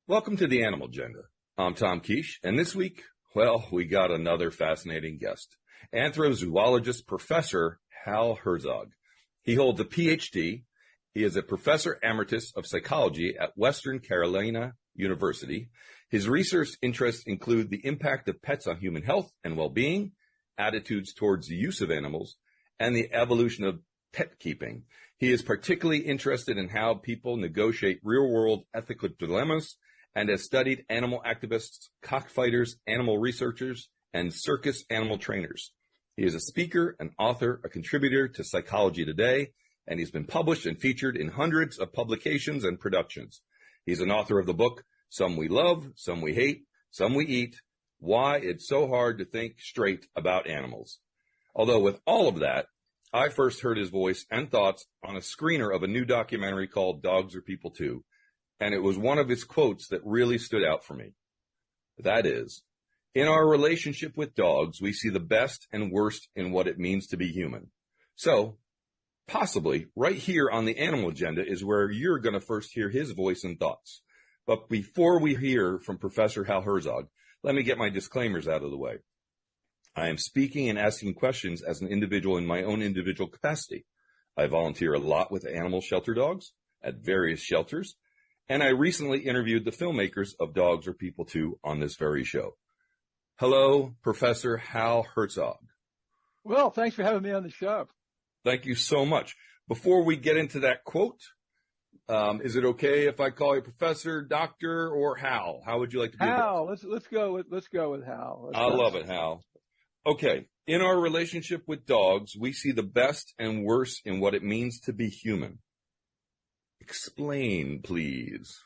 Welcome to the Animal Agenda. I'm Tom Kiesche, and this week, well, we got another fascinating guest, anthrozoologist Professor Hal Herzog. He holds a Ph.D. He is a Professor Emeritus of Psychology at Western Carolina University. His research interests include the impact of pets on human health and well-being, attitudes towards the use of animals, and the evolution of pet keeping. He is particularly interested in how people negotiate real-world ethical dilemmas and has studied animal activists, cockfighters, animal researchers, and circus animal trainers. He is a speaker, an author, a contributor to Psychology Today, and he's been published and featured in hundreds of publications and productions. He's an author of the book, Some We Love, Some We Hate, Some We Eat, Why It's So Hard to Think Straight About Animals. Although with all of that, I first heard his voice and thoughts on a screener of a new documentary called Dogs Are People Too, and it was one of his quotes that really stood out for me. That is, in our relationship with dogs, we see the best and worst in what it means to be human. So, possibly, right here on the Animal Agenda is where you're going to first hear his voice and thoughts. But before we hear from Professor Hal Herzog, let me get my disclaimers out of the way. I am speaking and asking questions as an individual in my own individual capacity. I volunteer a lot with animal shelter dogs at various shelters, and I recently interviewed the filmmakers of Dogs Are People Too on this very show. Hello, Professor Hal Herzog. Well, thanks for having me on the show. Thank you so much. Before we get into that quote, is it okay if I call you Professor, Doctor, or Hal? How would you like to be? Hal, let's go with Hal. I love it, Hal. Okay. In our relationship with dogs, we see the best and worst in what it means to be human. Explain, please.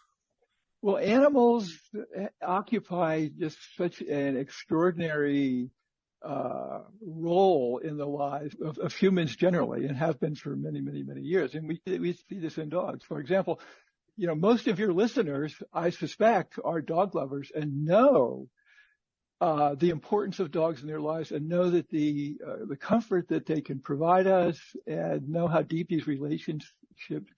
Well, animals occupy just such an extraordinary role in the lives of humans generally, and have been for many, many, many years. And we see this in dogs. For example, most of your listeners, I suspect, are dog lovers and know the importance of dogs in their lives, and know that the comfort that they can provide us, and know how deep these relationships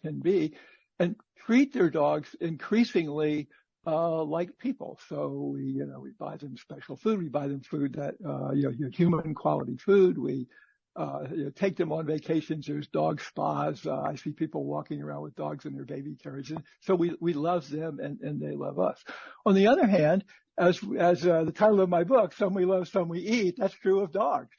can be, and treat their dogs increasingly like people. So we buy them special food. We buy them food that human quality food. We take them on vacations. There's dog spas. I see people walking around with dogs in their baby carriages. So we love them, and they love us. On the other hand, as the title of my book, Some We Love, Some We Eat, that's true of dogs.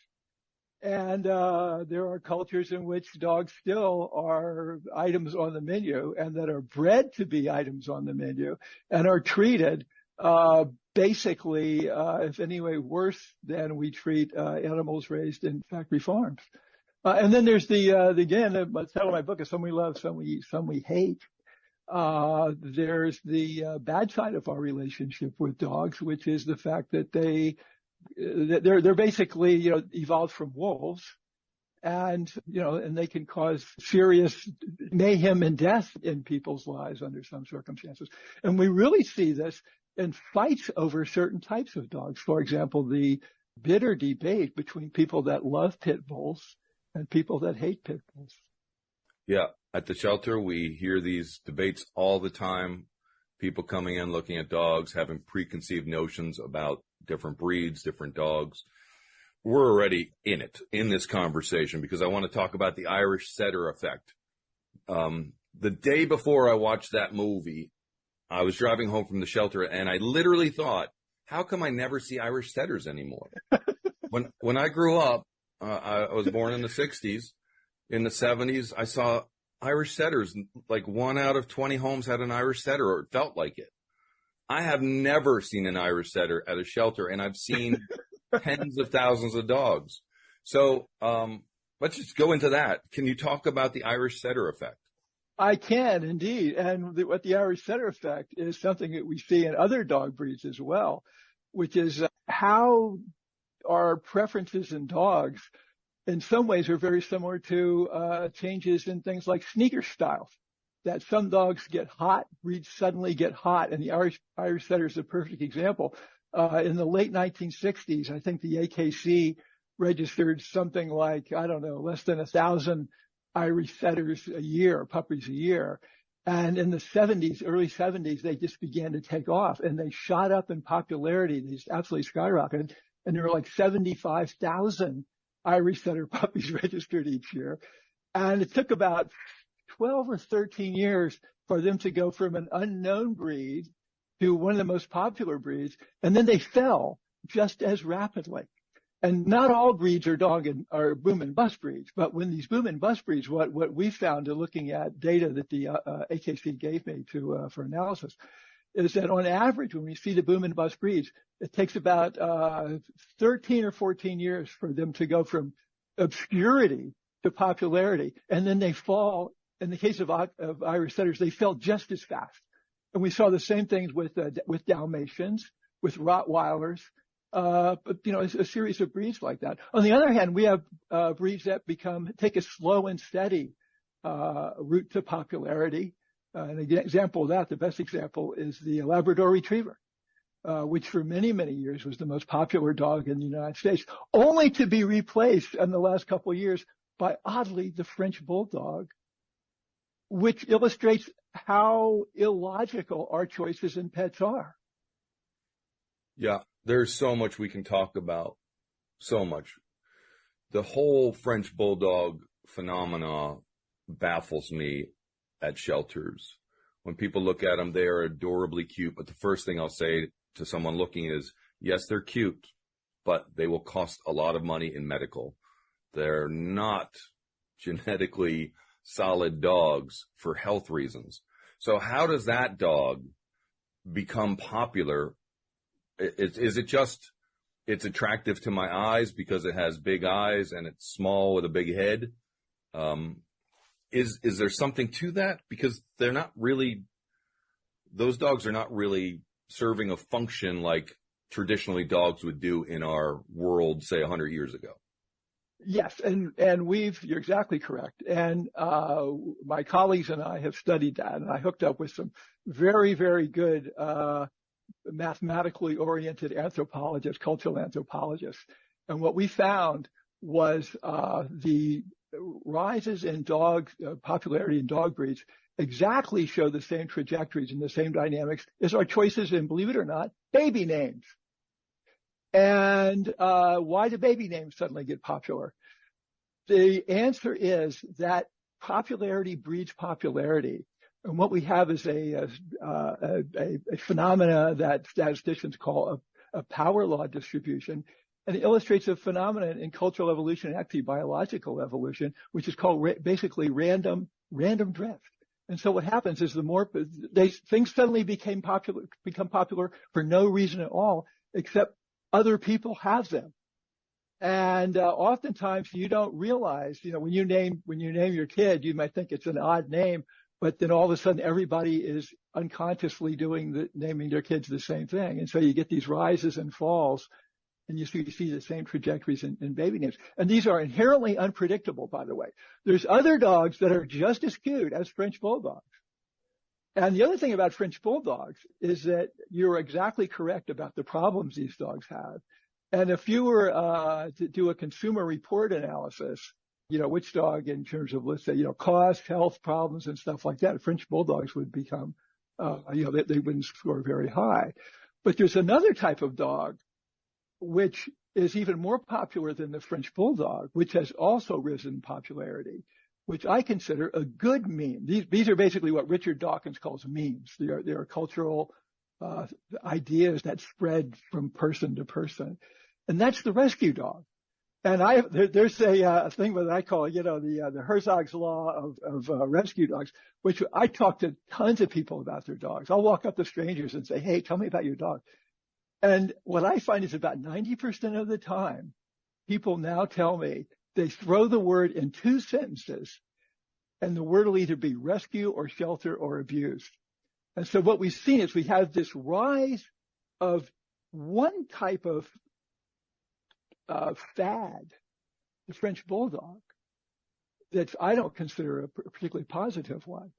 And there are cultures in which dogs still are items on the menu, and that are bred to be items on the menu, and are treated basically, if any way, worse than we treat animals raised in factory farms. And then there's the title of my book is Some We Love, Some We Eat, Some We Hate. There's the bad side of our relationship with dogs, which is the fact that they're basically, evolved from wolves, and they can cause serious mayhem and death in people's lives under some circumstances. And we really see this in fights over certain types of dogs. For example, the bitter debate between people that love pit bulls and people that hate pit bulls. Yeah. At the shelter, we hear these debates all the time. People coming in, looking at dogs, having preconceived notions about different breeds, different dogs. We're already in this conversation, because I want to talk about the Irish setter effect. The day before I watched that movie, I was driving home from the shelter, and I literally thought, how come I never see Irish setters anymore? When I grew up, I was born in the 60s. In the 70s, I saw Irish setters. Like 1 out of 20 homes had an Irish setter, or it felt like it. I have never seen an Irish setter at a shelter, and I've seen tens of thousands of dogs. So let's just go into that. Can you talk about the Irish setter effect? I can indeed. And what the Irish setter effect is something that we see in other dog breeds as well, which is how our preferences in dogs in some ways are very similar to changes in things like sneaker styles. That some dogs get hot, breeds suddenly get hot, and the Irish setter is a perfect example. In the late 1960s, I think the AKC registered something like, less than 1,000 Irish setters a year, puppies a year. And in the 70s, early 70s, they just began to take off and they shot up in popularity. They just absolutely skyrocketed. And there were like 75,000 Irish setter puppies registered each year. And it took about 12 or 13 years for them to go from an unknown breed to one of the most popular breeds. And then they fell just as rapidly. And not all breeds are boom and bust breeds, but when these boom and bust breeds, what we found in looking at data that the AKC gave me for analysis is that on average, when we see the boom and bust breeds, it takes about 13 or 14 years for them to go from obscurity to popularity, and then they fall. In the case of Irish setters, they fell just as fast. And we saw the same things with Dalmatians, with Rottweilers. But a series of breeds like that. On the other hand, we have breeds that take a slow and steady route to popularity. An example of that, the best example, is the Labrador Retriever, which for many, many years was the most popular dog in the United States, only to be replaced in the last couple of years by, oddly, the French Bulldog, which illustrates how illogical our choices in pets are. Yeah, there's so much we can talk about, so much. The whole French Bulldog phenomena baffles me at shelters. When people look at them, they are adorably cute, but the first thing I'll say to someone looking is, yes, they're cute, but they will cost a lot of money in medical. They're not genetically solid dogs for health reasons. So how does that dog become popular? Is it just it's attractive to my eyes because it has big eyes and it's small with a big head? Is there something to that? Because they're not really, those dogs are not really serving a function like traditionally dogs would do in our world, say 100 years ago. Yes, and you're exactly correct. And my colleagues and I have studied that, and I hooked up with some very, very good mathematically oriented anthropologists, cultural anthropologists. And what we found was the rises in dog popularity in dog breeds exactly show the same trajectories and the same dynamics as our choices in, believe it or not, baby names. And why do baby names suddenly get popular? The answer is that popularity breeds popularity. And what we have is a phenomena that statisticians call a power law distribution. And it illustrates a phenomenon in cultural evolution, actually biological evolution, which is called basically random drift. And so what happens is the more things suddenly become popular for no reason at all, except other people have them. And oftentimes you don't realize, when you name your kid, you might think it's an odd name, but then all of a sudden everybody is unconsciously naming their kids the same thing. And so you get these rises and falls, and you see the same trajectories in baby names. And these are inherently unpredictable, by the way. There's other dogs that are just as cute as French Bulldogs. And the other thing about French Bulldogs is that you're exactly correct about the problems these dogs have. And if you were to do a consumer report analysis, which dog in terms of, let's say, cost, health problems and stuff like that, French Bulldogs would become, they wouldn't score very high. But there's another type of dog which is even more popular than the French Bulldog, which has also risen in popularity, which I consider a good meme. These are basically what Richard Dawkins calls memes. They are cultural ideas that spread from person to person. And that's the rescue dog. And there's a thing that I call, the Herzog's law of rescue dogs, which I talk to tons of people about their dogs. I'll walk up to strangers and say, hey, tell me about your dog. And what I find is about 90% of the time, people now tell me they throw the word in two sentences, and the word will either be rescue or shelter or abused. And so what we've seen is we have this rise of one type of fad, the French Bulldog, that I don't consider a particularly positive one.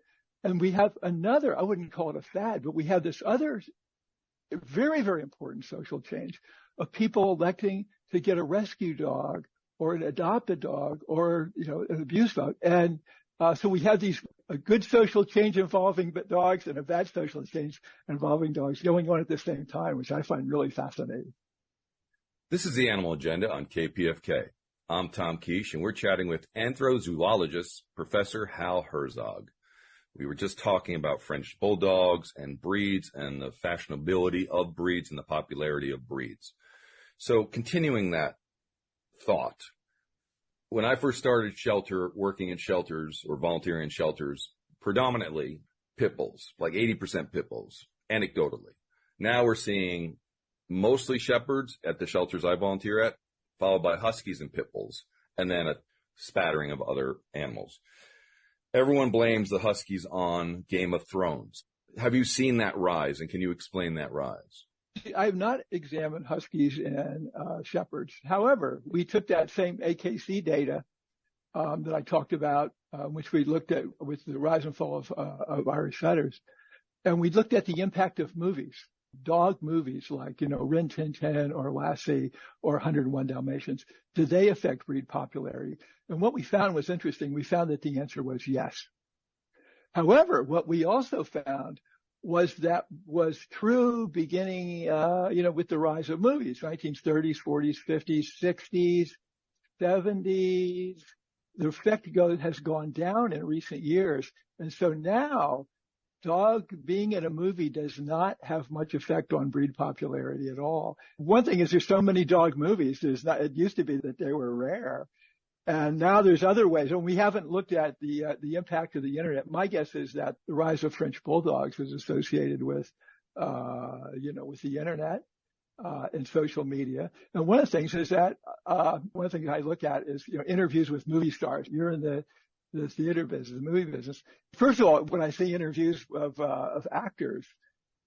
And we have another, I wouldn't call it a fad, but we have this other very, very important social change of people electing to get a rescue dog or an adopted dog or, an abused dog. And so we have these a good social change involving dogs and a bad social change involving dogs going on at the same time, which I find really fascinating. This is the Animal Agenda on KPFK. I'm Tom Kiesche, and we're chatting with anthrozoologist Professor Hal Herzog. We were just talking about French bulldogs and breeds and the fashionability of breeds and the popularity of breeds. So continuing that thought, when I first started working in shelters or volunteering in shelters, predominantly pit bulls, like 80% pit bulls, anecdotally. Now we're seeing mostly shepherds at the shelters I volunteer at, followed by huskies and pit bulls, and then a spattering of other animals. Everyone blames the huskies on Game of Thrones. Have you seen that rise, and can you explain that rise? I have not examined huskies and shepherds. However, we took that same AKC data that I talked about, which we looked at with the rise and fall of Irish setters, and we looked at the impact of movies, dog movies like, Rin Tin Tin or Lassie or 101 Dalmatians. Do they affect breed popularity? And what we found was interesting. We found that the answer was yes. However, what we also found was that was true beginning, with the rise of movies, 1930s, 40s, 50s, 60s, 70s. The effect has gone down in recent years. And so now dog being in a movie does not have much effect on breed popularity at all. One thing is there's so many dog movies. It used to be that they were rare. And now there's other ways, and we haven't looked at the impact of the internet. My guess is that the rise of French bulldogs was associated with, with the internet and social media. And one of the things is that one of the things I look at is interviews with movie stars. You're in the theater business, the movie business. First of all, when I see interviews of actors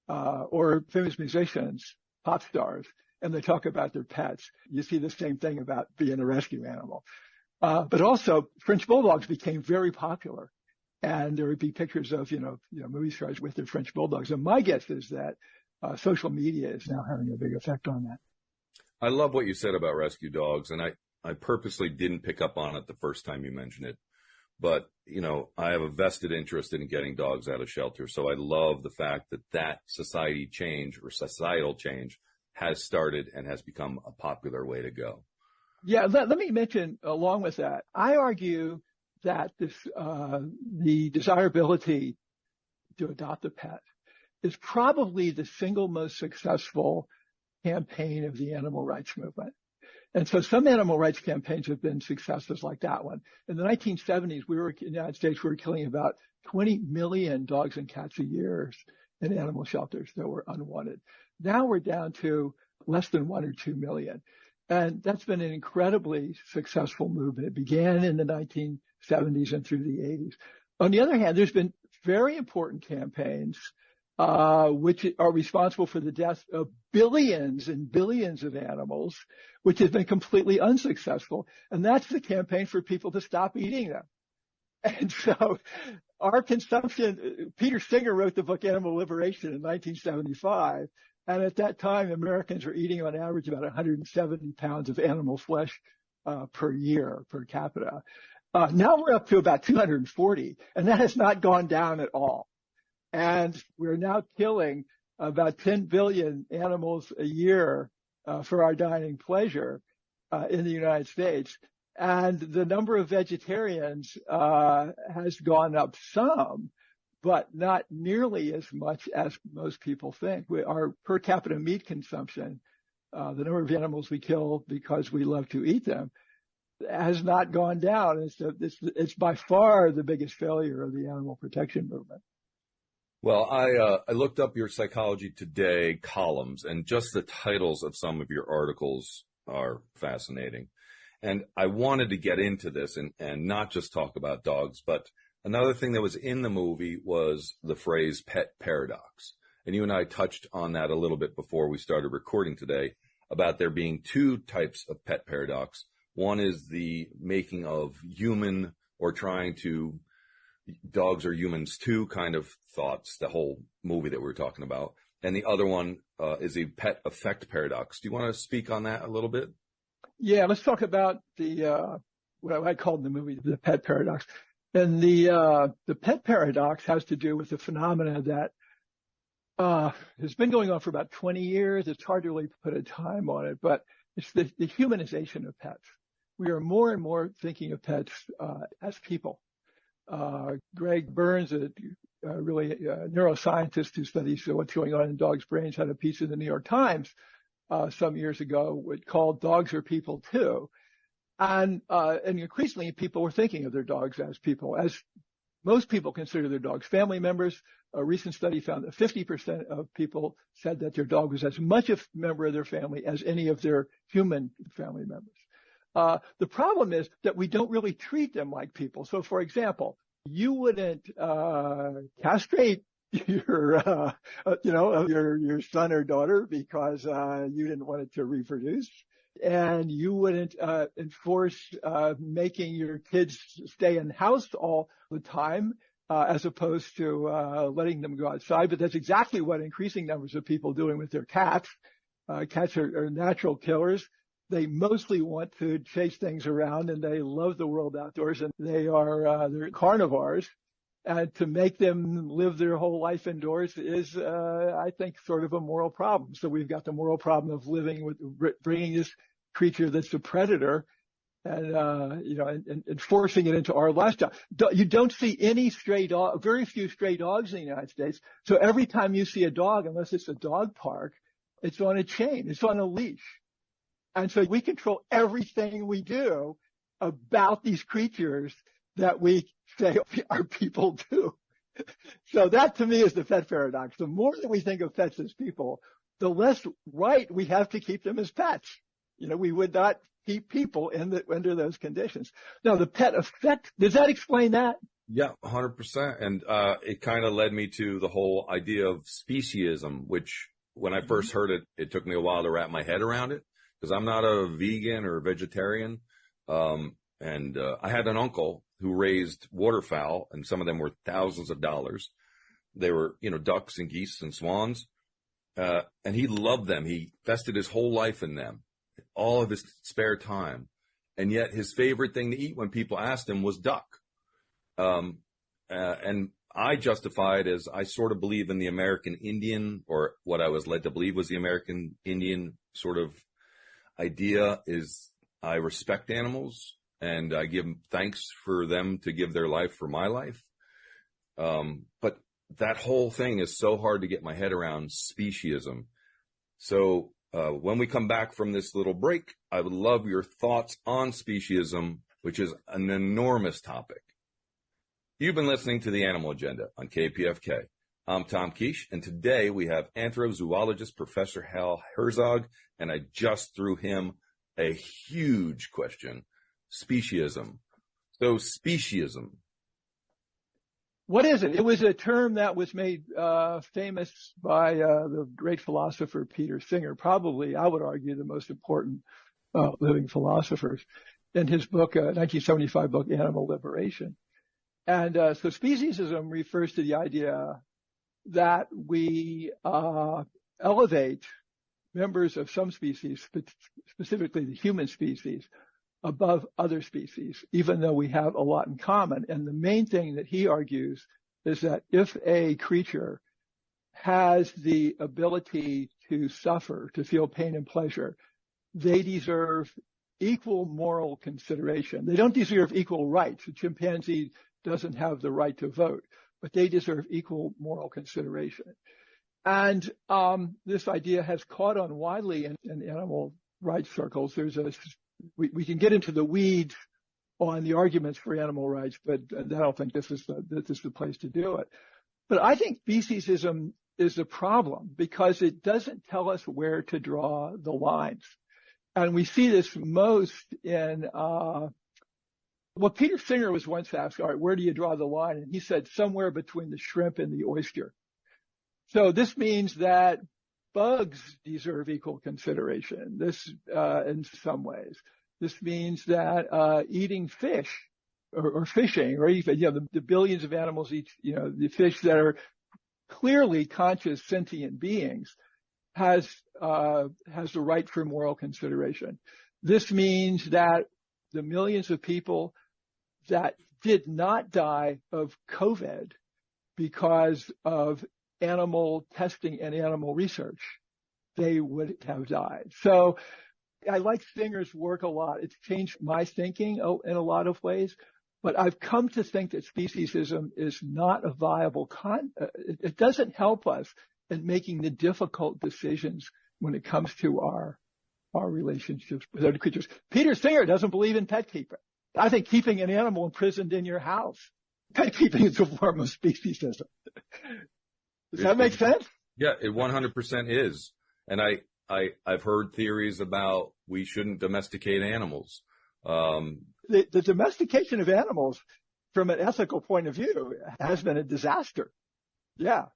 or famous musicians, pop stars, and they talk about their pets, you see the same thing about being a rescue animal. But also, French bulldogs became very popular, and there would be pictures of movie stars with their French bulldogs. And my guess is that social media is now having a big effect on that. I love what you said about rescue dogs, and I purposely didn't pick up on it the first time you mentioned it. But I have a vested interest in getting dogs out of shelter, so I love the fact that society change or societal change has started and has become a popular way to go. Yeah, let me mention along with that, I argue that the desirability to adopt a pet is probably the single most successful campaign of the animal rights movement. And so some animal rights campaigns have been successes like that one. In the 1970s, in the United States, we were killing about 20 million dogs and cats a year in animal shelters that were unwanted. Now we're down to less than 1 or 2 million. And that's been an incredibly successful movement. It began in the 1970s and through the 80s. On the other hand, there's been very important campaigns which are responsible for the death of billions and billions of animals, which has been completely unsuccessful. And that's the campaign for people to stop eating them. And so our consumption, Peter Singer wrote the book Animal Liberation in 1975. And at that time, Americans were eating on average about 170 pounds of animal flesh per year, per capita. Now we're up to about 240, and that has not gone down at all. And we're now killing about 10 billion animals a year for our dining pleasure in the United States. And the number of vegetarians has gone up some, but not nearly as much as most people think. Our per capita meat consumption, the number of animals we kill because we love to eat them, has not gone down. It's by far the biggest failure of the animal protection movement. Well, I looked up your Psychology Today columns, and just the titles of some of your articles are fascinating. And I wanted to get into this and not just talk about dogs, but another thing that was in the movie was the phrase pet paradox. And you and I touched on that a little bit before we started recording today, about there being two types of pet paradox. One is the making of human or trying to dogs are humans too kind of thoughts, the whole movie that we were talking about. And the other one is the pet effect paradox. Do you want to speak on that a little bit? Yeah, let's talk about the what I called in the movie the pet paradox. And the pet paradox has to do with the phenomena that has been going on for about 20 years. It's hard to really put a time on it, but it's the humanization of pets. We are more and more thinking of pets as people. Greg Burns, a neuroscientist who studies what's going on in dogs' brains, had a piece in the New York Times some years ago called "Dogs Are People Too," and increasingly people were thinking of their dogs as people, as most people consider their dogs family members. A recent study found that 50% of people said that their dog was as much a member of their family as any of their human family members. The problem is that we don't really treat them like people. So, for example, you wouldn't castrate your son or daughter because you didn't want it to reproduce, and you wouldn't enforce making your kids stay in the house all the time, as opposed to letting them go outside. But that's exactly what increasing numbers of people are doing with their cats. Cats are natural killers. They mostly want to chase things around, and they love the world outdoors, and they're carnivores. And to make them live their whole life indoors is, I think, sort of a moral problem. So we've got the moral problem of bringing this creature that's a predator and forcing it into our lifestyle. You don't see any stray dog, very few stray dogs in the United States. So every time you see a dog, unless it's a dog park, it's on a chain, it's on a leash. And so we control everything we do about these creatures that we say are people too. So that to me is the pet paradox. The more that we think of pets as people, the less right we have to keep them as pets. We would not keep people under those conditions. Now, the pet effect, does that explain that? Yeah, 100%. And it kind of led me to the whole idea of speciesism, which when I first heard it, it took me a while to wrap my head around it because I'm not a vegan or a vegetarian. And I had an uncle who raised waterfowl, and some of them were thousands of dollars. They were, ducks and geese and swans. And he loved them. He invested his whole life in them, all of his spare time. And yet his favorite thing to eat when people asked him was duck. And I justify it as I sort of believe in the American Indian, or what I was led to believe was the American Indian sort of idea is I respect animals and I give thanks for them to give their life for my life. But that whole thing is so hard to get my head around, speciesism. So when we come back from this little break, I would love your thoughts on speciesism, which is an enormous topic. You've been listening to The Animal Agenda on KPFK. I'm Tom Kiesche, and today we have anthrozoologist Professor Hal Herzog, and I just threw him a huge question, speciesism. So speciesism. What is it? It was a term that was made famous by the great philosopher Peter Singer, probably, I would argue, the most important living philosophers, in his book, 1975 book, Animal Liberation. And so speciesism refers to the idea that we elevate members of some species, specifically the human species, above other species, even though we have a lot in common. And the main thing that he argues is that if a creature has the ability to suffer, to feel pain and pleasure, they deserve equal moral consideration. They don't deserve equal rights. A chimpanzee doesn't have the right to vote, but they deserve equal moral consideration. And this idea has caught on widely in animal rights circles. We can get into the weeds on the arguments for animal rights, but I don't think this is the place to do it. But I think speciesism is a problem because it doesn't tell us where to draw the lines. And we see this most in Peter Singer was once asked, all right, where do you draw the line? And he said somewhere between the shrimp and the oyster. So this means that bugs deserve equal consideration. This, in some ways, this means that eating fish or fishing, or even the billions of animals eat, the fish that are clearly conscious sentient beings, has the right for moral consideration. This means that the millions of people that did not die of COVID because of animal testing and animal research, they would have died. So I like Singer's work a lot. It's changed my thinking in a lot of ways, but I've come to think that speciesism is not a viable it doesn't help us in making the difficult decisions when it comes to our relationships with other creatures. Peter Singer doesn't believe in pet keeping. I think keeping an animal imprisoned in your house, pet keeping is a form of speciesism. Does that make sense? Yeah, it 100% is. And I've heard theories about we shouldn't domesticate animals. The domestication of animals from an ethical point of view has been a disaster. Yeah.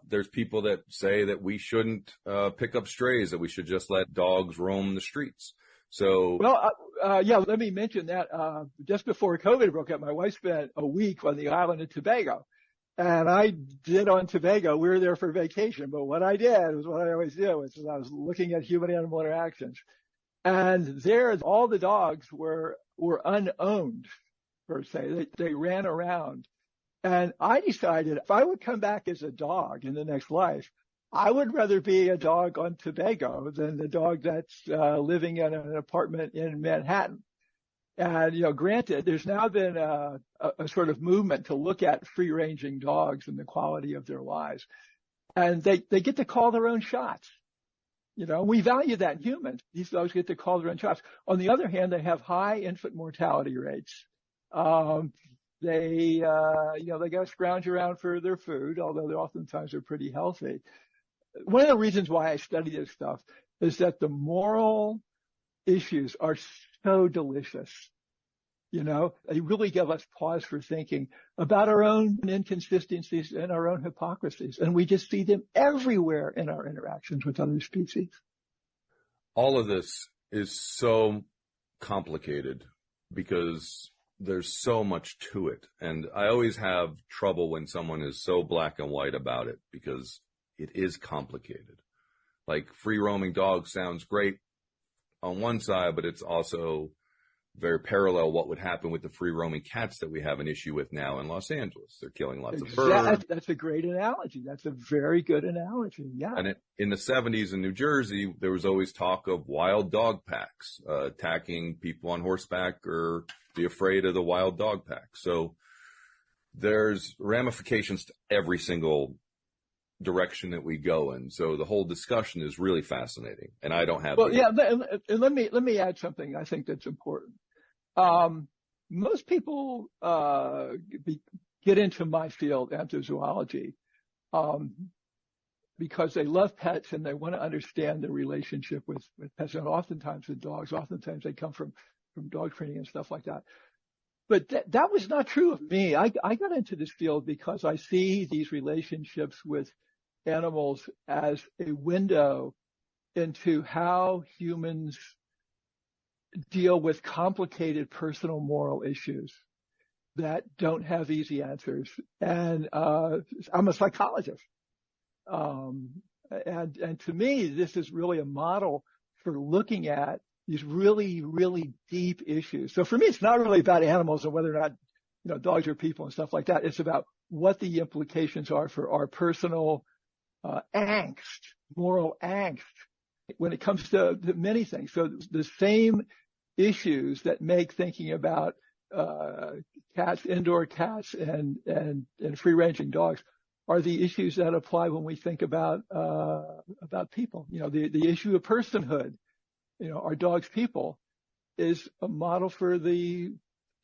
There's people that say that we shouldn't pick up strays, that we should just let dogs roam the streets. So, well, let me mention that just before COVID broke out, my wife spent a week on the island of Tobago. And I did on Tobago, we were there for vacation, but what I did was what I always do, is I was looking at human-animal interactions. And there, all the dogs were unowned, per se. They ran around. And I decided if I would come back as a dog in the next life, I would rather be a dog on Tobago than the dog that's living in an apartment in Manhattan. And, granted, there's now been a sort of movement to look at free-ranging dogs and the quality of their lives. And they get to call their own shots. We value that in humans. These dogs get to call their own shots. On the other hand, they have high infant mortality rates. They got to scrounge around for their food, although oftentimes they're pretty healthy. One of the reasons why I study this stuff is that the moral issues are so delicious. They really give us pause for thinking about our own inconsistencies and our own hypocrisies. And we just see them everywhere in our interactions with other species. All of this is so complicated because there's so much to it. And I always have trouble when someone is so black and white about it because it is complicated. Like free roaming dogs sounds great on one side, but it's also very parallel what would happen with the free roaming cats that we have an issue with now in Los Angeles. They're killing lots of birds. That's a great analogy. That's a very good analogy. Yeah. And in the 70s in New Jersey, there was always talk of wild dog packs attacking people on horseback or be afraid of the wild dog pack. So there's ramifications to every single direction that we go in. So the whole discussion is really fascinating. And I don't have. Well, yeah. And let me add something I think that's important. Most people get into my field, entozoology, because they love pets and they want to understand the relationship with pets, and oftentimes with dogs. Oftentimes they come from dog training and stuff like that. But that was not true of me. I got into this field because I see these relationships with animals as a window into how humans deal with complicated personal moral issues that don't have easy answers. And I'm a psychologist. And to me, this is really a model for looking at these really, really deep issues. So for me, it's not really about animals and whether or not, dogs are people and stuff like that. It's about what the implications are for our personal angst, moral angst, when it comes to many things. So the same issues that make thinking about cats, indoor cats, and free-ranging dogs are the issues that apply when we think about people. The issue of personhood. Are dogs people is a model for the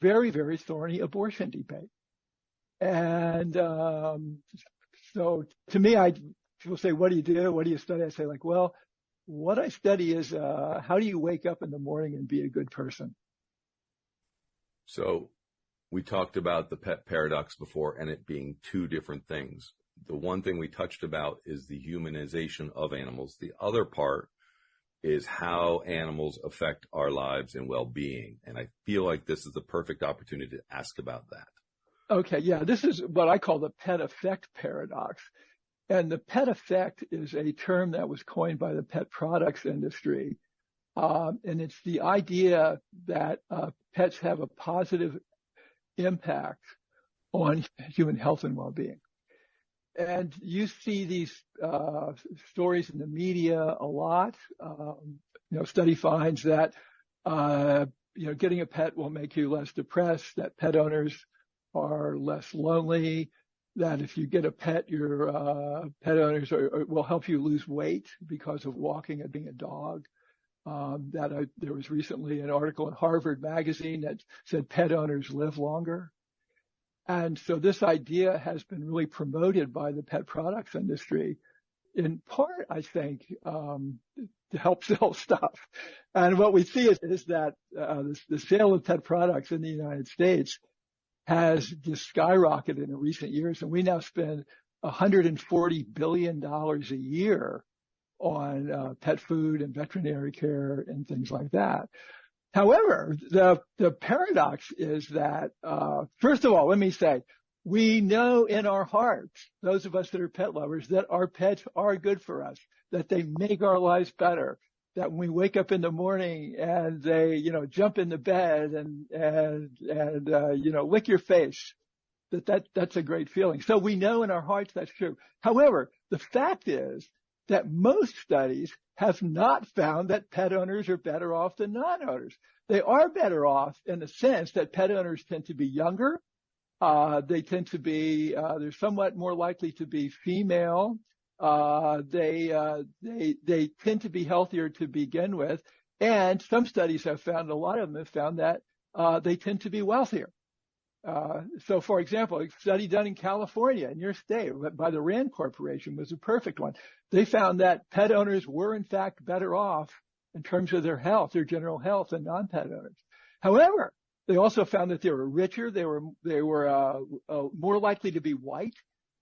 very, very thorny abortion debate. And so to me, people say, what do you do? What do you study? I say, what I study is how do you wake up in the morning and be a good person? So we talked about the pet paradox before and it being two different things. The one thing we touched about is the humanization of animals. The other part is how animals affect our lives and well-being. And I feel like this is the perfect opportunity to ask about that. Okay, yeah, this is what I call the pet effect paradox. And the pet effect is a term that was coined by the pet products industry And it's the idea that pets have a positive impact on human health and well-being. And you see these stories in the media a lot. Study finds that getting a pet will make you less depressed, that pet owners are less lonely, that if you get a pet, your pet owners will help you lose weight because of walking and being a dog. There was recently an article in Harvard Magazine that said pet owners live longer. And so this idea has been really promoted by the pet products industry, in part, I think, to help sell stuff. And what we see is that the sale of pet products in the United States has just skyrocketed in recent years, and we now spend $140 billion a year on pet food and veterinary care and things like that. However, the paradox is that, first of all, let me say, we know in our hearts, those of us that are pet lovers, that our pets are good for us, that they make our lives better, that when we wake up in the morning and they, jump in the bed and lick your face, that's a great feeling. So we know in our hearts that's true. However, the fact is that most studies have not found that pet owners are better off than non-owners. They are better off in the sense that pet owners tend to be younger. They tend to be, they're somewhat more likely to be female. They tend to be healthier to begin with. And some studies have found, a lot of them have found that, they tend to be wealthier. So for example, a study done in California, in your state, by the Rand Corporation was a perfect one. They found that pet owners were in fact better off in terms of their health, their general health, than non-pet owners. However, they also found that they were richer. They were more likely to be white.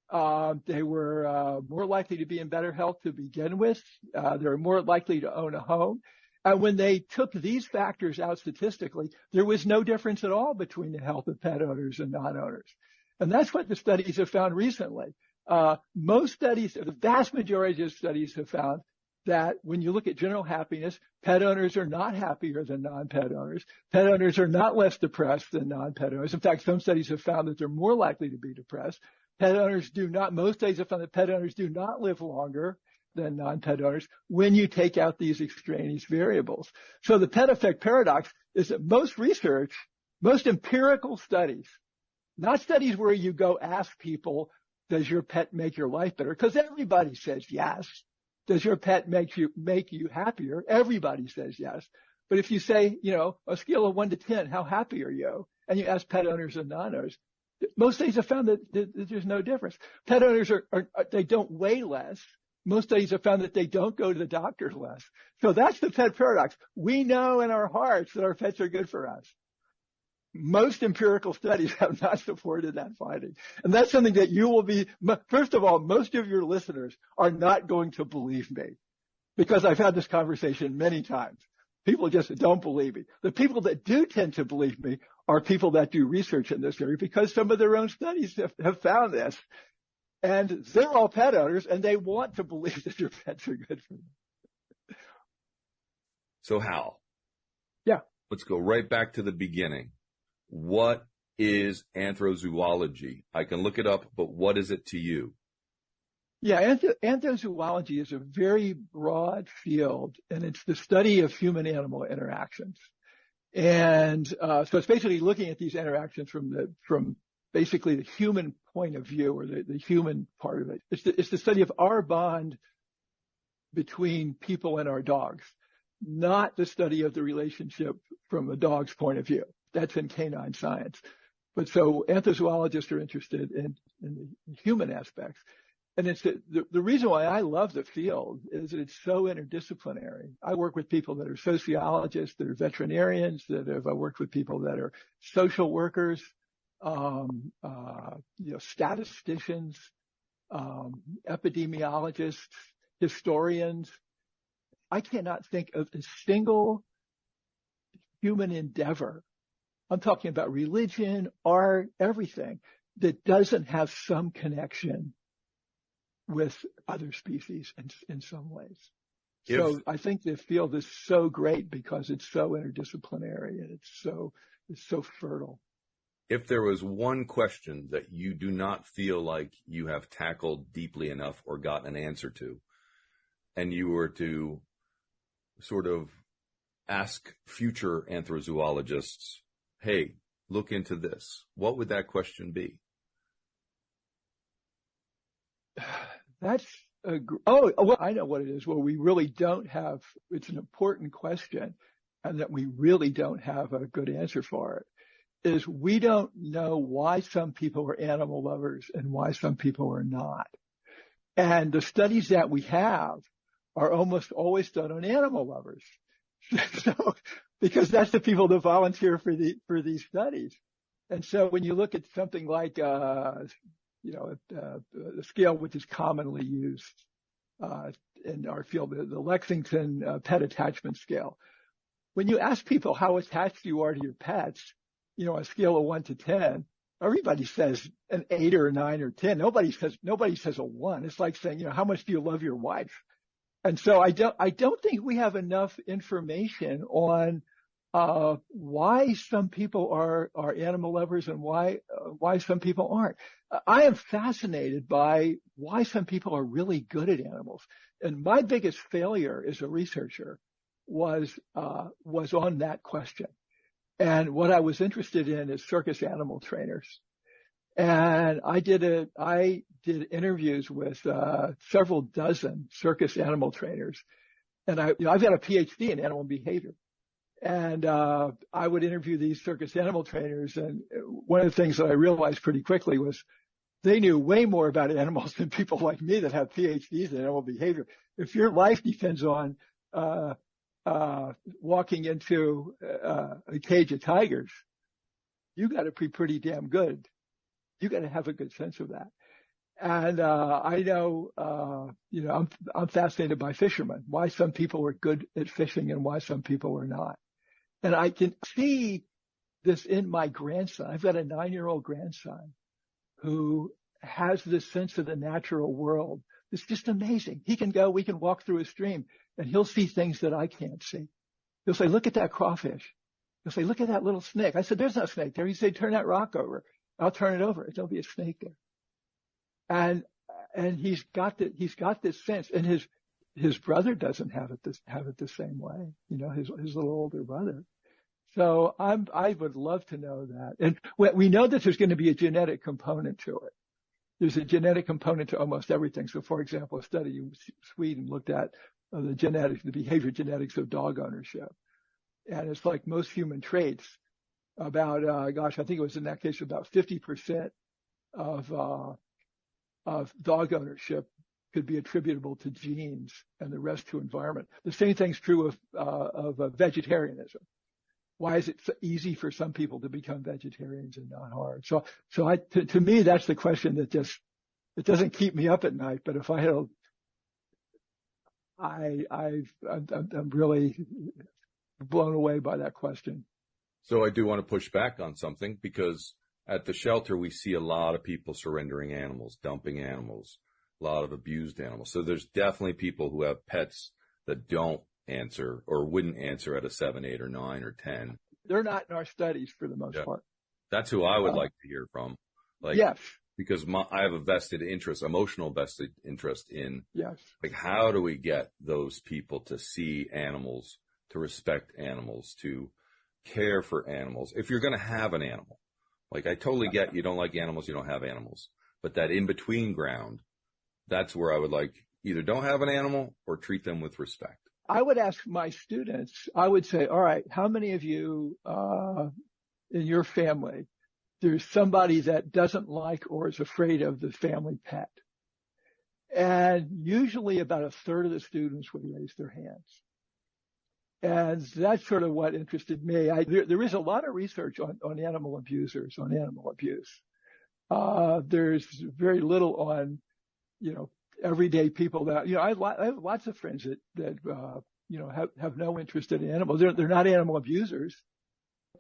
They were more likely to be in better health to begin with. They were more likely to own a home. And when they took these factors out statistically, there was no difference at all between the health of pet owners and non-owners. And that's what the studies have found recently. Most studies, the vast majority of studies have found that when you look at general happiness, pet owners are not happier than non-pet owners. Pet owners are not less depressed than non-pet owners. In fact, some studies have found that they're more likely to be depressed. Most studies have found that pet owners do not live longer than non-pet owners when you take out these extraneous variables. So the pet effect paradox is that most research, most empirical studies, not studies where you go ask people, does your pet make your life better? Because everybody says yes. Does your pet make you happier? Everybody says yes. But if you say, a scale of 1 to 10, how happy are you? And you ask pet owners and non-owners, most studies have found that there's no difference. Pet owners they don't weigh less. Most studies have found that they don't go to the doctor less. So that's the pet paradox. We know in our hearts that our pets are good for us. Most empirical studies have not supported that finding. And that's something that first of all, most of your listeners are not going to believe me, because I've had this conversation many times. People just don't believe me. The people that do tend to believe me are people that do research in this area, because some of their own studies have found this. And they're all pet owners, and they want to believe that your pets are good for them. So Hal, yeah, let's go right back to the beginning. What is anthrozoology? I can look it up, but what is it to you? Yeah, anthrozoology is a very broad field, and it's the study of human-animal interactions. And so it's basically looking at these interactions from basically the human point of view, or the human part of it. It's the study of our bond between people and our dogs, not the study of the relationship from a dog's point of view. That's in canine science. But so anthrozoologists are interested in the human aspects. And it's the reason why I love the field is that it's so interdisciplinary. I work with people that are sociologists, that are veterinarians, I worked with people that are social workers, statisticians, epidemiologists, historians. I cannot think of a single human endeavor, I'm talking about religion, art, everything, that doesn't have some connection with other species in some ways. So I think the field is so great because it's so interdisciplinary and it's so fertile. If there was one question that you do not feel like you have tackled deeply enough or gotten an answer to, and you were to sort of ask future anthrozoologists, hey, look into this, what would that question be? Well, I know what it is. Well, we really don't have, it's an important question, and that we really don't have a good answer for it, is we don't know why some people are animal lovers and why some people are not. And the studies that we have are almost always done on animal lovers. So, because that's the people that volunteer for these studies. And so when you look at something like, the scale which is commonly used, in our field, the Lexington pet attachment scale. When you ask people how attached you are to your pets, on a scale of 1 to 10, everybody says an 8 or a 9 or 10. Nobody says a 1. It's like saying, how much do you love your wife? And so I don't think we have enough information on why some people are animal lovers and why some people aren't. I am fascinated by why some people are really good at animals. And my biggest failure as a researcher was on that question. And what I was interested in is circus animal trainers. And I did interviews with several dozen circus animal trainers. And I've got a PhD in animal behavior. And I would interview these circus animal trainers. And one of the things that I realized pretty quickly was they knew way more about animals than people like me that have PhDs in animal behavior. If your life depends on walking into a cage of tigers, you got to be pretty damn good. You got to have a good sense of that. And I know, I'm fascinated by fishermen, why some people are good at fishing and why some people are not. And I can see this in my grandson. I've got a 9-year-old grandson who has this sense of the natural world. It's just amazing. We can walk through a stream and he'll see things that I can't see. He'll say, look at that crawfish. He'll say, look at that little snake. I said, there's no snake there. He said, turn that rock over. I'll turn it over. There'll be a snake there. And he's got this sense, and his brother doesn't have it the same way, his little older brother. So I would love to know that. And we know that there's going to be a genetic component to it. There's a genetic component to almost everything. So for example, a study in Sweden looked at the behavior genetics of dog ownership. And it's like most human traits, about, I think it was in that case about 50% of dog ownership could be attributable to genes and the rest to environment. The same thing's true of vegetarianism. Why is it so easy for some people to become vegetarians and not hard? So to me, that's the question that it doesn't keep me up at night. But if I had I'm really blown away by that question. So I do want to push back on something, because at the shelter, we see a lot of people surrendering animals, dumping animals, a lot of abused animals. So there's definitely people who have pets that don't answer or wouldn't answer at a 7, 8, or 9, or 10. They're not in our studies for the most part. That's who I would like to hear from. Yes. Because I have a vested interest, emotional vested interest in, yes, how do we get those people to see animals, to respect animals, to care for animals? If you're going to have an animal, I totally get you don't like animals, you don't have animals, but that in-between ground, that's where I would either don't have an animal or treat them with respect. I would ask my students, I would say, all right, how many of you in your family, there's somebody that doesn't like or is afraid of the family pet? And usually about a third of the students would raise their hands. And that's sort of what interested me. There is a lot of research on animal abusers, on animal abuse. There's very little on, everyday people that, I have lots of friends that have no interest in animals. They're not animal abusers.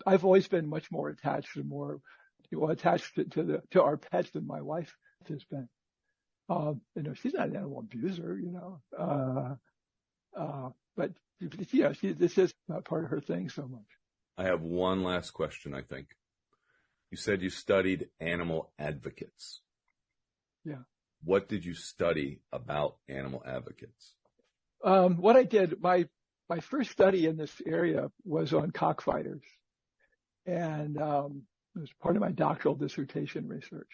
I've always been much more attached to our pets than my wife has been. She's not an animal abuser, But this is not part of her thing so much. I have one last question, I think. You said you studied animal advocates. Yeah. What did you study about animal advocates? What I did, my first study in this area was on cockfighters. And it was part of my doctoral dissertation research.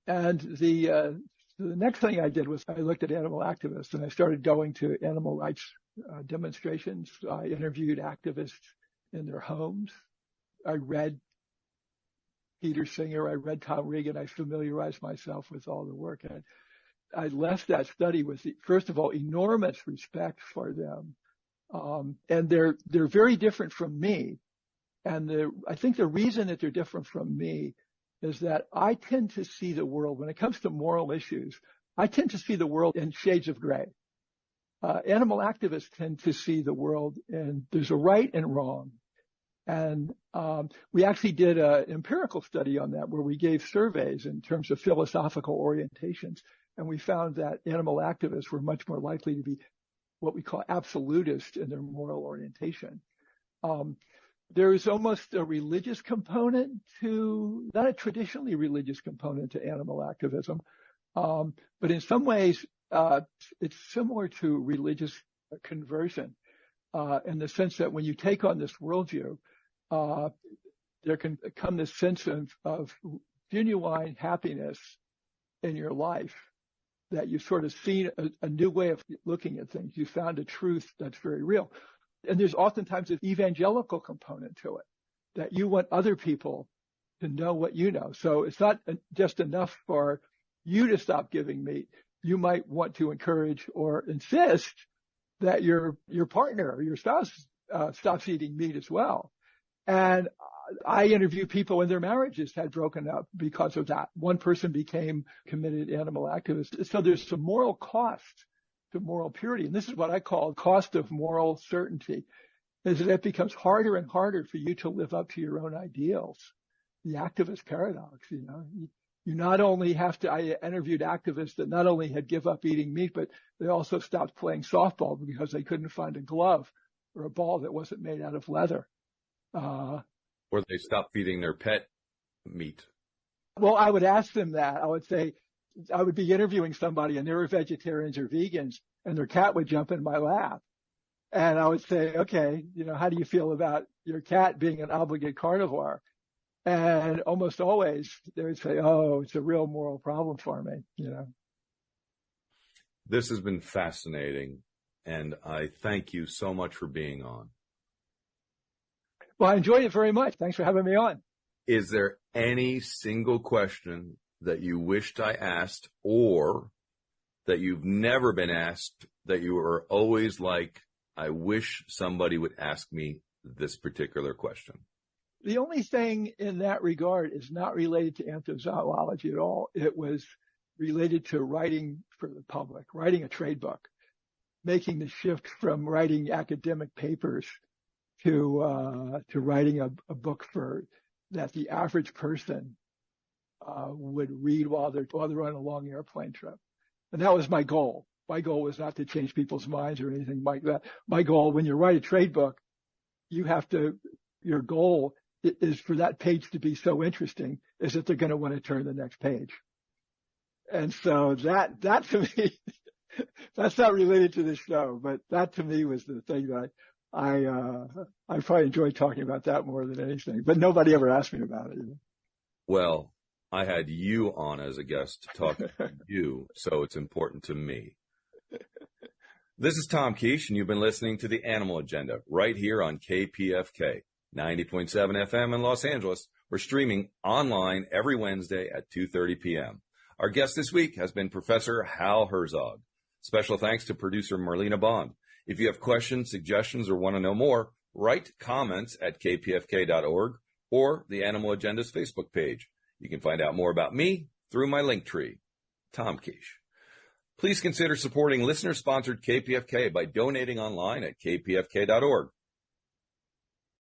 And the next thing I did was I looked at animal activists, and I started going to animal rights demonstrations. I interviewed activists in their homes. I read Peter Singer. I read Tom Regan. I familiarized myself with all the work. And I left that study with, first of all, enormous respect for them. And they're very different from me. And I think the reason that they're different from me is that I tend to see the world, when it comes to moral issues, I tend to see the world in shades of gray. Animal activists tend to see the world in there's a right and wrong. And we actually did an empirical study on that where we gave surveys in terms of philosophical orientations. And we found that animal activists were much more likely to be what we call absolutist in their moral orientation. There is almost a religious component to, not a traditionally religious component to animal activism, but in some ways it's similar to religious conversion in the sense that when you take on this worldview, there can come this sense of genuine happiness in your life, that you've sort of seen a new way of looking at things. You found a truth that's very real. And there's oftentimes an evangelical component to it, that you want other people to know what you know. So it's not just enough for you to stop giving meat. You might want to encourage or insist that your partner or your spouse stops eating meat as well. And I interview people when their marriages had broken up because of that. One person became committed animal activist. So there's some moral cost to moral purity. And this is what I call cost of moral certainty, is that it becomes harder and harder for you to live up to your own ideals. The activist paradox, you not only have to, I interviewed activists that not only had give up eating meat, but they also stopped playing softball because they couldn't find a glove or a ball that wasn't made out of leather. Or they stopped feeding their pet meat. Well, I would ask them that. I would say, I would be interviewing somebody and they were vegetarians or vegans and their cat would jump in my lap. And I would say, okay, how do you feel about your cat being an obligate carnivore? And almost always they would say, oh, it's a real moral problem for me, This has been fascinating. And I thank you so much for being on. Well, I enjoyed it very much. Thanks for having me on. Is there any single question that you wished I asked, or that you've never been asked, that you are always like, I wish somebody would ask me this particular question? The only thing in that regard is not related to anthrozoology at all. It was related to writing for the public, writing a trade book, making the shift from writing academic papers to writing a book that the average person would read while they're on a long airplane trip. And that was my goal. My goal was not to change people's minds or anything like that. My goal, when you write a trade book, your goal is for that page to be so interesting is that they're going to want to turn the next page. And so that to me, that's not related to this show, but that to me was the thing that I probably enjoyed talking about that more than anything, but nobody ever asked me about it. Well, I had you on as a guest to talk to you, so it's important to me. This is Tom Kiesche, and you've been listening to The Animal Agenda right here on KPFK, 90.7 FM in Los Angeles. We're streaming online every Wednesday at 2:30 p.m. Our guest this week has been Professor Hal Herzog. Special thanks to producer Marlena Bond. If you have questions, suggestions, or want to know more, write comments at kpfk.org or the Animal Agenda's Facebook page. You can find out more about me through my link tree, Tom Kiesche. Please consider supporting listener-sponsored KPFK by donating online at kpfk.org.